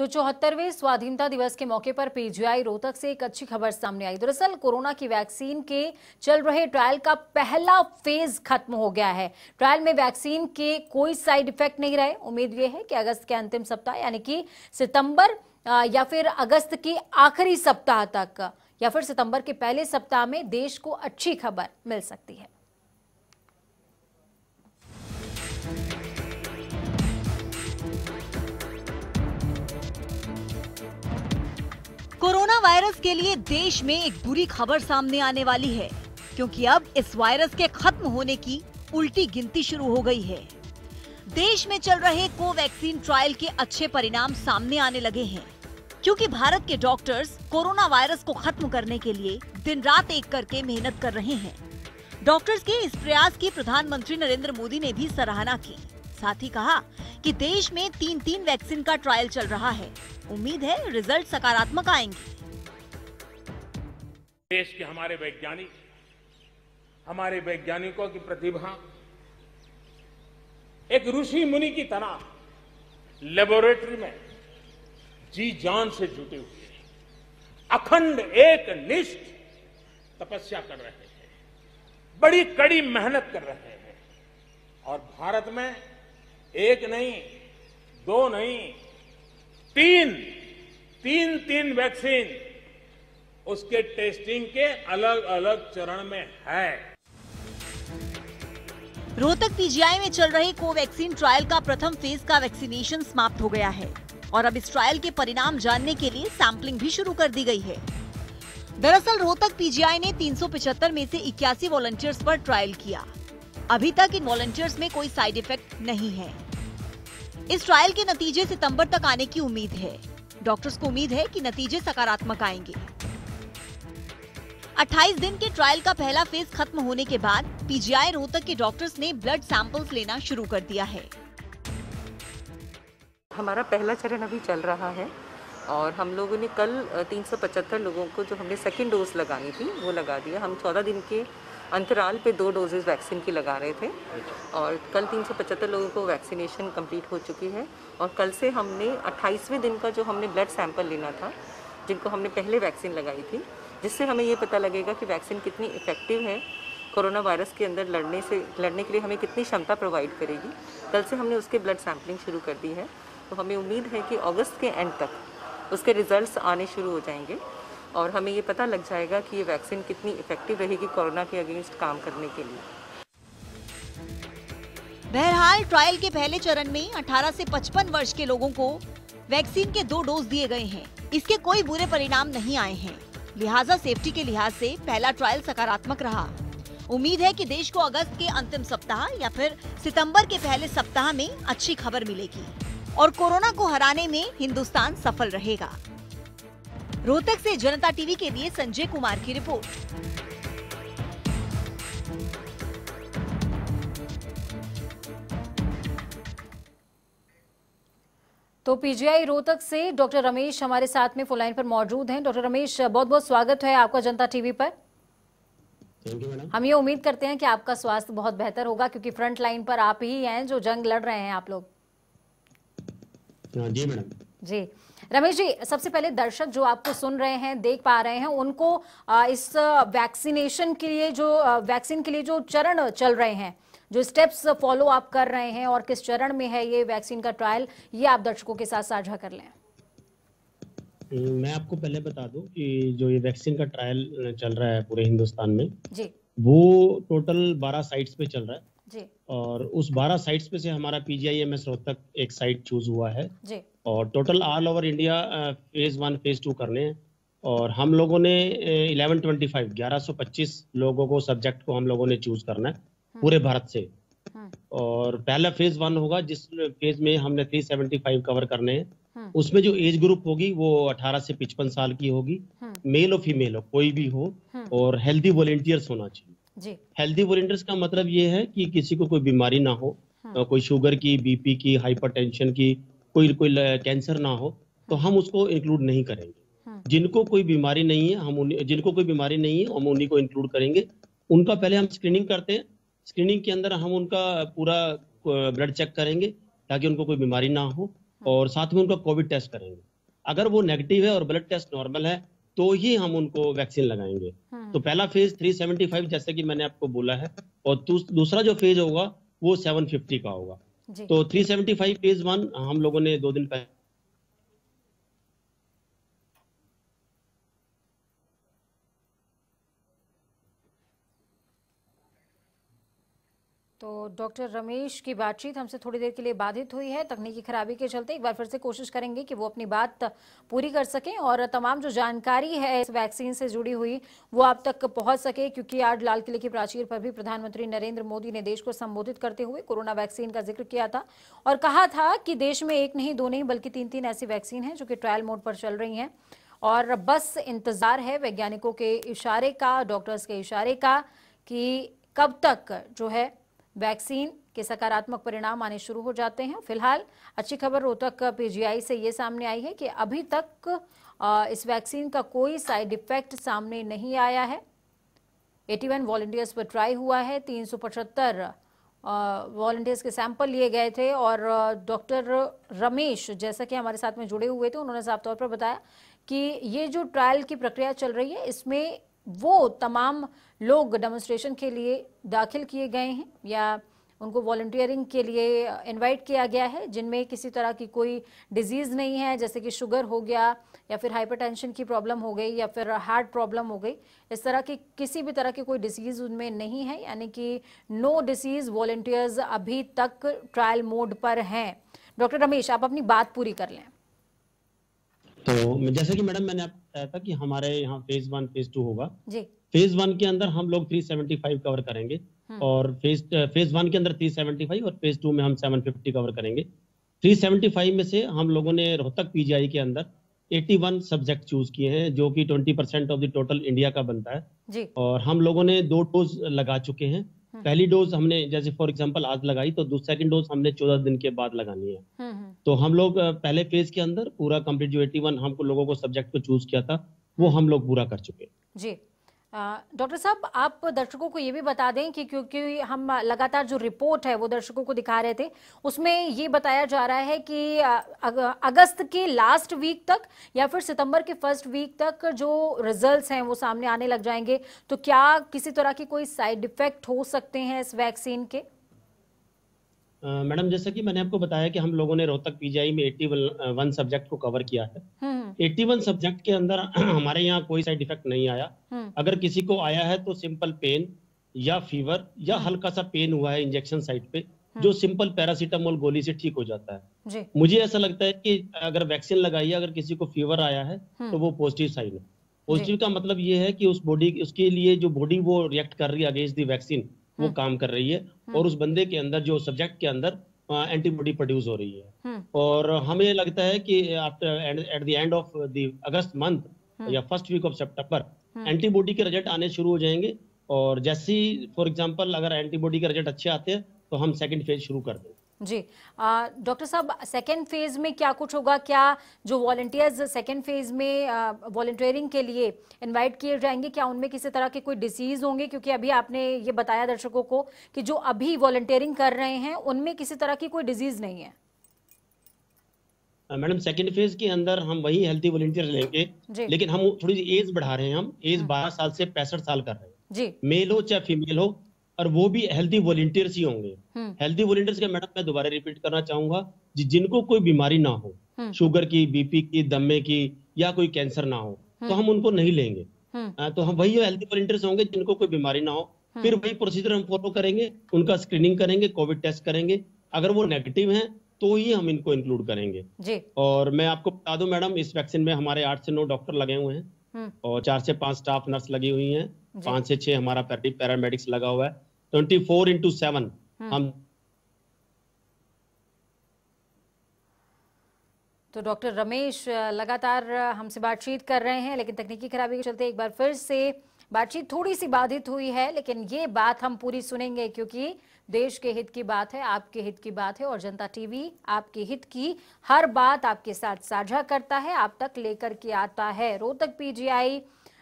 तो 74वें स्वाधीनता दिवस के मौके पर पीजीआई रोहतक से एक अच्छी खबर सामने आई। दरअसल कोरोना की वैक्सीन के चल रहे ट्रायल का पहला फेज खत्म हो गया है। ट्रायल में वैक्सीन के कोई साइड इफेक्ट नहीं रहे। उम्मीद ये है कि अगस्त के अंतिम सप्ताह यानी कि सितंबर या फिर अगस्त के आखिरी सप्ताह तक या फिर सितंबर के पहले सप्ताह में देश को अच्छी खबर मिल सकती है। कोरोना वायरस के लिए देश में एक बुरी खबर सामने आने वाली है, क्योंकि अब इस वायरस के खत्म होने की उल्टी गिनती शुरू हो गई है। देश में चल रहे कोवैक्सीन ट्रायल के अच्छे परिणाम सामने आने लगे हैं, क्योंकि भारत के डॉक्टर्स कोरोना वायरस को खत्म करने के लिए दिन रात एक करके मेहनत कर रहे हैं। डॉक्टर्स के इस प्रयास की प्रधानमंत्री नरेंद्र मोदी ने भी सराहना की। साथ ही कहा कि देश में तीन वैक्सीन का ट्रायल चल रहा है। उम्मीद है रिजल्ट सकारात्मक आएंगे। देश के हमारे वैज्ञानिकों की प्रतिभा एक ऋषि मुनि की तरह लेबोरेटरी में जी जान से जुटे हुए अखंड एक निष्ठ तपस्या कर रहे हैं, बड़ी कड़ी मेहनत कर रहे हैं और भारत में एक नहीं, दो नहीं, तीन वैक्सीन उसके टेस्टिंग के अलग अलग चरण में है। रोहतक पीजीआई में चल रही कोवैक्सीन ट्रायल का प्रथम फेज का वैक्सीनेशन समाप्त हो गया है और अब इस ट्रायल के परिणाम जानने के लिए सैंपलिंग भी शुरू कर दी गई है। दरअसल रोहतक पीजीआई ने 375 में से 81 वॉलंटियर्स पर ट्रायल किया। अभी तक इन वॉलंटियर्स में कोई साइड इफेक्ट नहीं है। इस ट्रायल के नतीजे सितंबर तक आने की उम्मीद है। डॉक्टर्स को उम्मीद है कि नतीजे सकारात्मक आएंगे। 28 दिन के ट्रायल का पहला फेज खत्म होने के बाद पीजीआई रोहतक के डॉक्टर्स ने ब्लड सैंपल्स लेना शुरू कर दिया है। हमारा पहला चरण अभी चल रहा है और हम लोगों ने कल 375 लोगों को जो हमने सेकेंड डोज लगानी थी वो लगा दिया। हम 14 दिन के अंतराल पे 2 डोजेज वैक्सीन की लगा रहे थे और कल 375 लोगों को वैक्सीनेशन कंप्लीट हो चुकी है। और कल से हमने 28वें दिन का जो हमने ब्लड सैंपल लेना था, जिनको हमने पहले वैक्सीन लगाई थी, जिससे हमें ये पता लगेगा कि वैक्सीन कितनी इफेक्टिव है, कोरोना वायरस के अंदर लड़ने के लिए हमें कितनी क्षमता प्रोवाइड करेगी। कल से हमने उसके ब्लड सैंपलिंग शुरू कर दी है, तो हमें उम्मीद है कि अगस्त के एंड तक उसके रिजल्ट्स आने शुरू हो जाएंगे और हमें ये पता लग जाएगा कि ये वैक्सीन कितनी इफेक्टिव रहेगी कोरोना के अगेंस्ट काम करने के लिए। बहरहाल ट्रायल के पहले चरण में 18 से 55 वर्ष के लोगों को वैक्सीन के 2 डोज दिए गए हैं। इसके कोई बुरे परिणाम नहीं आए हैं, लिहाजा सेफ्टी के लिहाज से पहला ट्रायल सकारात्मक रहा। उम्मीद है कि देश को अगस्त के अंतिम सप्ताह या फिर सितंबर के पहले सप्ताह में अच्छी खबर मिलेगी और कोरोना को हराने में हिंदुस्तान सफल रहेगा। रोहतक से जनता टीवी के लिए संजय कुमार की रिपोर्ट। तो पीजीआई रोहतक से डॉक्टर रमेश हमारे साथ में फोन लाइन पर मौजूद हैं। डॉक्टर रमेश, बहुत बहुत स्वागत है आपका जनता टीवी पर। हम ये उम्मीद करते हैं कि आपका स्वास्थ्य बहुत बेहतर होगा, क्योंकि फ्रंट लाइन पर आप ही हैं जो जंग लड़ रहे हैं आप लोग। जी मैडम। जी रमेश जी, सबसे पहले दर्शक जो आपको सुन रहे हैं, देख पा रहे हैं, उनको इस वैक्सीनेशन के लिए वैक्सीन के लिए जो चरण चल रहे हैं, जो स्टेप्स फॉलो आप कर रहे हैं और किस चरण में है ये वैक्सीन का ट्रायल, ये आप दर्शकों के साथ साझा कर लें। मैं आपको पहले बता दूं कि जो ये वैक्सीन का ट्रायल चल रहा है पूरे हिंदुस्तान में जी, वो टोटल 12 साइट्स पे चल रहा है जी, और उस 12 साइट्स पे से हमारा पीजीआईएमएस रोहतक एक साइट चूज हुआ है जी, और total all over India phase 1 phase 2 करने हैं। और हम लोगों ने 1125 लोगों को, सब्जेक्ट को हम लोगों ने चूज करना है पूरे भारत से। और पहला फेज 1 होगा, जिस फेज में हमने 375 कवर करने हैं। उसमें जो एज ग्रुप होगी वो 18 से 55 साल की होगी, मेल और फीमेल हो, कोई भी हो, और हेल्दी वॉलेंटियर्स होना चाहिए जी। हेल्दी वॉलेंटियर्स का मतलब ये है कि किसी को कोई बीमारी ना हो, कोई शुगर की, बीपी की, हाइपरटेंशन की, कोई कैंसर ना हो, तो हम उसको इंक्लूड नहीं करेंगे। जिनको कोई बीमारी नहीं है हम उन्हीं को इंक्लूड करेंगे। उनका पहले हम स्क्रीनिंग करते हैं। स्क्रीनिंग के अंदर हम उनका पूरा ब्लड चेक करेंगे ताकि उनको कोई बीमारी ना हो और साथ में उनका कोविड टेस्ट करेंगे। अगर वो नेगेटिव है और ब्लड टेस्ट नॉर्मल है तो ही हम उनको वैक्सीन लगाएंगे। तो पहला फेज 375 जैसे कि मैंने आपको बोला है, और दूसरा जो फेज होगा वो 750 का होगा। तो 375 फेज 1 हम लोगों ने 2 दिन पहले तो डॉक्टर रमेश की बातचीत हमसे थोड़ी देर के लिए बाधित हुई है तकनीकी खराबी के चलते। एक बार फिर से कोशिश करेंगे कि वो अपनी बात पूरी कर सकें और तमाम जो जानकारी है इस वैक्सीन से जुड़ी हुई वो आप तक पहुंच सके, क्योंकि आज लाल किले की प्राचीर पर भी प्रधानमंत्री नरेंद्र मोदी ने देश को संबोधित करते हुए कोरोना वैक्सीन का जिक्र किया था और कहा था कि देश में एक नहीं, दो नहीं, बल्कि 3 ऐसी वैक्सीन हैं जो कि ट्रायल मोड पर चल रही हैं और बस इंतजार है वैज्ञानिकों के इशारे का, डॉक्टर्स के इशारे का कि कब तक जो है वैक्सीन के सकारात्मक परिणाम आने शुरू हो जाते हैं। फिलहाल अच्छी खबर रोहतक पीजीआई से ये सामने आई है कि अभी तक इस वैक्सीन का कोई साइड इफेक्ट सामने नहीं आया है। 81 वॉलंटियर्स पर ट्राई हुआ है, 375 वॉलंटियर्स के सैंपल लिए गए थे और डॉक्टर रमेश जैसा कि हमारे साथ में जुड़े हुए थे, उन्होंने साफ तौर पर बताया कि ये जो ट्रायल की प्रक्रिया चल रही है इसमें वो तमाम लोग डेमोन्स्ट्रेशन के लिए दाखिल किए गए हैं या उनको वॉलंटियरिंग के लिए इनवाइट किया गया है जिनमें किसी तरह की कोई डिजीज़ नहीं है, जैसे कि शुगर हो गया या फिर हाइपरटेंशन की प्रॉब्लम हो गई या फिर हार्ट प्रॉब्लम हो गई। इस तरह की किसी भी तरह की कोई डिसीज़ उनमें नहीं है, यानी कि नो डिसीज़ वॉलंटियर्स अभी तक ट्रायल मोड पर हैं। डॉक्टर रमेश, आप अपनी बात पूरी कर लें। तो जैसे कि मैडम मैंने आपको बताया था कि हमारे यहाँ फेज 1 फेज 2 होगा जी। फेज 1 के अंदर हम लोग 375 कवर करेंगे और फेज 1 के अंदर 375 और फेज 2 में हम 750 कवर करेंगे। 375 में से हम लोगों ने रोहतक पीजीआई के अंदर 81 सब्जेक्ट चूज किए हैं जो कि 20% ऑफ द टोटल इंडिया का बनता है जी। और हम लोगों ने 2 डोज लगा चुके हैं। पहली डोज हमने जैसे फॉर एग्जांपल आज लगाई तो सेकंड डोज हमने 14 दिन के बाद लगानी है। तो हम लोग पहले फेज के अंदर पूरा कंप्लीट जो 81 हमको लोगों को सब्जेक्ट को चूज किया था वो हम लोग पूरा कर चुके हैं। जी। डॉक्टर साहब, आप दर्शकों को ये भी बता दें कि क्योंकि हम लगातार जो रिपोर्ट है वो दर्शकों को दिखा रहे थे उसमें ये बताया जा रहा है कि अगस्त के लास्ट वीक तक या फिर सितंबर के फर्स्ट वीक तक जो रिजल्ट्स हैं वो सामने आने लग जाएंगे, तो क्या किसी तरह की कोई साइड इफेक्ट हो सकते हैं इस वैक्सीन के? मैडम जैसा कि मैंने आपको बताया कि हम लोगों ने रोहतक पीजीआई में 81 सब्जेक्ट को कवर किया है। 81 सब्जेक्ट के अंदर हमारे यहाँ कोई साइड इफेक्ट नहीं आया। अगर किसी को आया है तो सिंपल पेन या फीवर या हल्का सा पेन हुआ है इंजेक्शन साइट पे, जो सिंपल पैरासीटामोल गोली से ठीक हो जाता है जी। मुझे ऐसा लगता है कि अगर वैक्सीन लगाई है, अगर किसी को फीवर आया है तो वो पॉजिटिव साइन है। पॉजिटिव का मतलब ये है कि उस बॉडी उसके लिए जो बॉडी वो रिएक्ट कर रही है अगेंस्ट द वैक्सीन वो काम कर रही है और उस बंदे के अंदर जो सब्जेक्ट के अंदर एंटीबॉडी प्रोड्यूस हो रही है। और हमें लगता है कि after at the end of the August month या फर्स्ट वीक ऑफ सितंबर एंटीबॉडी के रिजल्ट आने शुरू हो जाएंगे और जैसे ही फॉर एग्जांपल अगर एंटीबॉडी के रिजल्ट अच्छे आते हैं तो हम सेकंड फेज शुरू कर दें। जी। डॉक्टर साहब, सेकेंड फेज में क्या कुछ होगा? क्या जो वॉलंटियर्स सेकेंड फेज में वॉलंटियरिंग के लिए इनवाइट किए जाएंगे, क्या उनमें किसी तरह के कोई डिसीज होंगे? क्योंकि अभी आपने ये बताया दर्शकों को कि जो अभी वॉलंटियरिंग कर रहे हैं उनमें किसी तरह की कोई डिजीज नहीं है। मैडम सेकेंड फेज के अंदर हम वही हेल्थी वॉलंटियर लेंगे, लेकिन हम थोड़ी सी एज बढ़ा रहे हैं। हम एज 12 साल से 65 साल कर रहे हैं जी। मेल हो चाहे फीमेल हो, और वो भी हेल्थी वॉलंटियर्स ही होंगे। हेल्थी वॉलंटियर्स के मैडम मैं दोबारा रिपीट करना चाहूंगा, जिनको कोई बीमारी ना हो, शुगर की, बीपी की, दमे की या कोई कैंसर ना हो, तो हम उनको नहीं लेंगे। तो हम वही हेल्थी वॉलंटियर्स होंगे जिनको कोई बीमारी ना हो। फिर वही प्रोसीजर हम फॉलो करेंगे, उनका स्क्रीनिंग करेंगे, कोविड टेस्ट करेंगे, अगर वो नेगेटिव है तो ही हम इनको इंक्लूड करेंगे जी। और मैं आपको बता दूं मैडम, इस वैक्सीन में हमारे 8 से 9 डॉक्टर लगे हुए हैं और 4 से 5 स्टाफ नर्स लगी हुई हैं, 5 से 6 हमारा पैरामेडिक्स लगा हुआ है। 24/7 हम। तो डॉक्टर रमेश लगातार हमसे बातचीत कर रहे हैं, लेकिन तकनीकी खराबी के चलते एक बार फिर से बातचीत थोड़ी सी बाधित हुई है, लेकिन ये बात हम पूरी सुनेंगे क्योंकि देश के हित की बात है, आपके हित की बात है और जनता टीवी आपके हित की हर बात आपके साथ साझा करता है, आप तक लेकर के आता है। रोहतक पीजीआई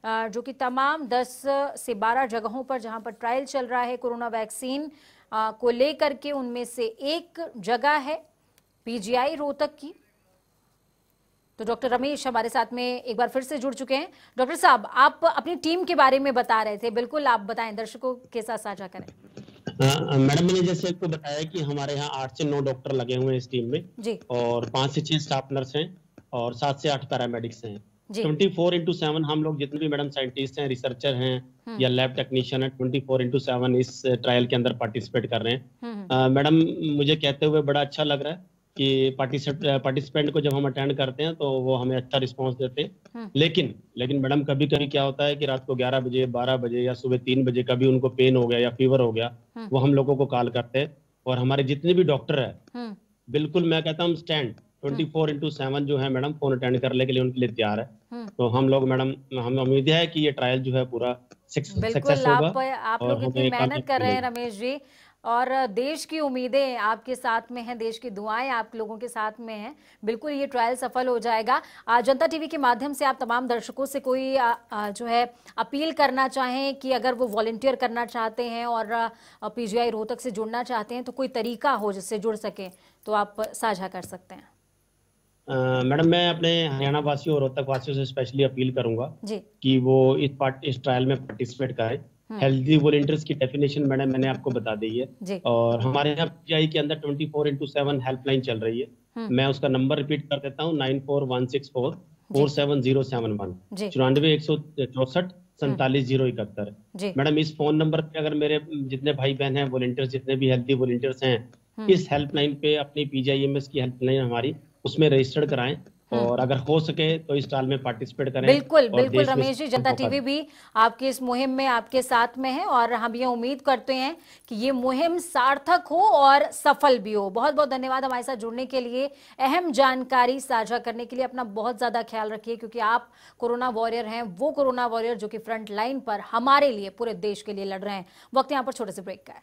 जो कि तमाम 10 से 12 जगहों पर जहां पर ट्रायल चल रहा है कोरोना वैक्सीन को लेकर के, उनमें से एक जगह है पीजीआई रोहतक की तो डॉक्टर रमेश हमारे साथ में एक बार फिर से जुड़ चुके हैं। डॉक्टर साहब, आप अपनी टीम के बारे में बता रहे थे, बिल्कुल आप बताएं, दर्शकों के साथ साझा करें। मैडम, मैंने जैसे आपको बताया कि हमारे यहाँ 8 से 9 डॉक्टर लगे हुए हैं इस टीम में जी। और 5 से 6 स्टाफ नर्स हैं और 7 से 8 पैरामेडिक्स हैं। 24/7 हम लोग जितने भी मैडम साइंटिस्ट हैं, रिसर्चर हैं या लैब टेक्नीशियन हैं, 24/7 इस ट्रायल के अंदर पार्टिसिपेट कर रहे हैं। मैडम, मुझे कहते हुए बड़ा अच्छा लग रहा है कि पार्टिसिपेंट को जब हम अटेंड करते हैं तो वो हमें अच्छा रिस्पांस देते हैं। लेकिन मैडम, कभी कभी क्या होता है कि रात को 11 बजे, 12 बजे या सुबह 3 बजे कभी उनको पेन हो गया या फीवर हो गया, वो हम लोगों को कॉल करते हैं और हमारे जितने भी डॉक्टर है बिल्कुल मैं कहता हूँ स्टैंड 24/7 जो है मैडम फोन अटेंड करने के लिए उनके लिए तैयार है। तो हम लोग मैडम, हमें उम्मीद है कि ये ट्रायल जो है पूरा सक्सेस होगा। आप लोग इतनी मेहनत कर रहे हैं रमेश जी, और देश की उम्मीदें आपके साथ में हैं, देश की दुआएं आप लोगों के साथ में हैं। बिल्कुल ये ट्रायल सफल हो जाएगा। जनता टीवी के माध्यम से आप तमाम दर्शकों से कोई जो है अपील करना चाहें कि अगर वो वॉलंटियर करना चाहते हैं और पीजीआई रोहतक से जुड़ना चाहते हैं तो कोई तरीका हो जिससे जुड़ सके, तो आप साझा कर सकते हैं। मैडम, मैं अपने हरियाणा वासियों और रोहतक वासियों से स्पेशली अपील करूंगा कि वो इस ट्रायल में पार्टिसिपेट करें। हेल्दी वॉलंटियर्स की डेफिनेशन मैडम मैंने आपको बता दी है और हमारे यहाँ पीजीआई के अंदर 24/7 हेल्पलाइन चल रही है। मैं उसका नंबर रिपीट कर देता हूँ, 9416447071 94 164 47 071। मैडम, इस फोन नंबर पे अगर मेरे जितने भाई बहन हैं वॉलंटियर्स, जितने भी हेल्दी वॉलंटियर्स हैं, इस हेल्पलाइन पे अपनी पीजीआईएमएस की हेल्पलाइन हमारी उसमें रजिस्टर्ड कराएं और अगर हो सके तो इस साल में पार्टिसिपेट करें। बिल्कुल रमेश जी, जनता टीवी भी आपकी इस मुहिम में आपके साथ में है और हम ये उम्मीद करते हैं कि ये मुहिम सार्थक हो और सफल भी हो। बहुत बहुत धन्यवाद हमारे साथ जुड़ने के लिए, अहम जानकारी साझा करने के लिए। अपना बहुत ज्यादा ख्याल रखिए क्योंकि आप कोरोना वॉरियर हैं, वो कोरोना वॉरियर जो कि फ्रंट लाइन पर हमारे लिए, पूरे देश के लिए लड़ रहे हैं। वक्त यहाँ पर छोटे से ब्रेक का है।